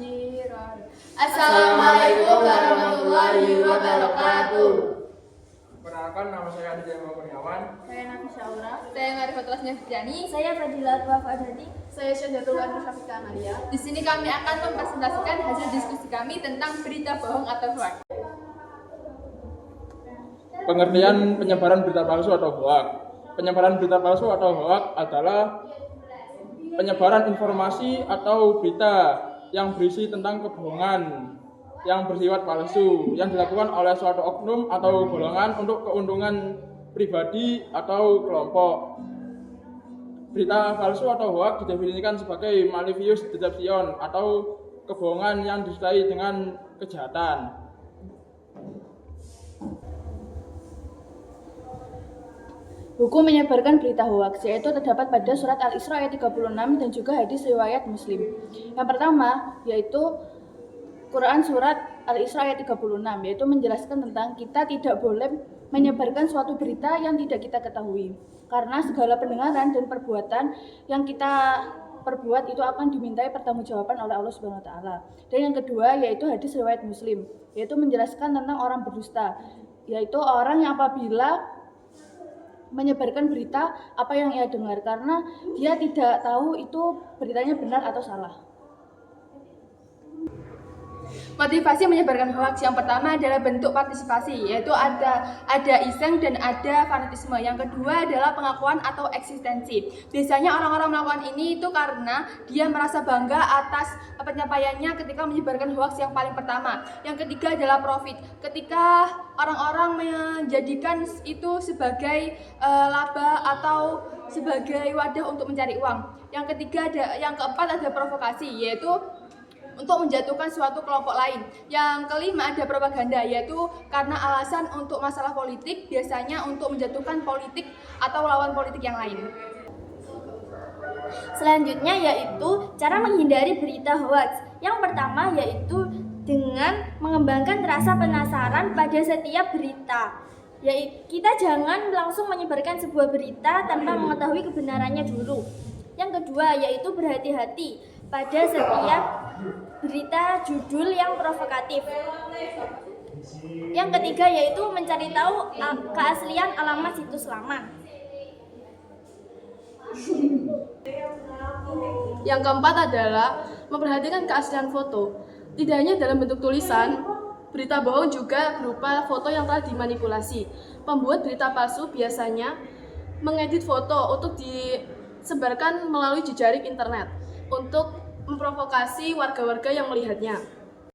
Assalamualaikum warahmatullahi wabarakatuh. Perkenalkan, nama saya Adi Jaya Kurniawan. Saya Nafisa Aura. Saya Marifatul Fitriani. Saya Fadilah Wafadati. Saya Syahdatul Anusafika Amalia. Di sini kami akan mempresentasikan hasil diskusi kami tentang berita bohong atau hoax. Pengertian penyebaran berita palsu atau hoax. Penyebaran berita palsu atau hoax adalah penyebaran informasi atau berita yang berisi tentang kebohongan yang bersifat palsu yang dilakukan oleh suatu oknum atau golongan untuk keuntungan pribadi atau kelompok. Berita palsu atau hoax didefinisikan sebagai malicious deception atau kebohongan yang disertai dengan kejahatan. Hukum menyebarkan berita hoaks yaitu terdapat pada surat Al-Isra ayat 36 dan juga hadis riwayat Muslim. Yang pertama yaitu Quran surat Al-Isra ayat 36 yaitu menjelaskan tentang kita tidak boleh menyebarkan suatu berita yang tidak kita ketahui karena segala pendengaran dan perbuatan yang kita perbuat itu akan dimintai pertanggungjawaban oleh Allah Subhanahu wa taala. Dan yang kedua yaitu hadis riwayat Muslim yaitu menjelaskan tentang orang berdusta yaitu orang yang apabila menyebarkan berita apa yang ia dengar karena dia tidak tahu itu beritanya benar atau salah. Motivasi menyebarkan hoax yang pertama adalah bentuk partisipasi, yaitu ada iseng dan ada fanatisme. Yang kedua adalah pengakuan atau eksistensi. Biasanya orang-orang melakukan ini itu karena dia merasa bangga atas pencapaiannya ketika menyebarkan hoax yang paling pertama. Yang ketiga adalah profit. Ketika orang-orang menjadikan itu sebagai laba atau sebagai wadah untuk mencari uang. Yang keempat ada provokasi, yaitu untuk menjatuhkan suatu kelompok lain. Yang kelima ada propaganda, yaitu karena alasan untuk masalah politik, biasanya untuk menjatuhkan politik atau lawan politik yang lain. Selanjutnya yaitu cara menghindari berita hoax. Yang pertama yaitu dengan mengembangkan rasa penasaran pada setiap berita. Yaitu kita jangan langsung menyebarkan sebuah berita tanpa mengetahui kebenarannya dulu. Yang kedua yaitu berhati-hati pada setiap berita judul yang provokatif. Yang ketiga yaitu mencari tahu keaslian alamat situs laman. Yang keempat adalah memperhatikan keaslian foto. Tidak hanya dalam bentuk tulisan, berita bohong juga berupa foto yang telah dimanipulasi. Pembuat berita palsu biasanya mengedit foto untuk disebarkan melalui jejaring internet untuk memprovokasi warga-warga yang melihatnya.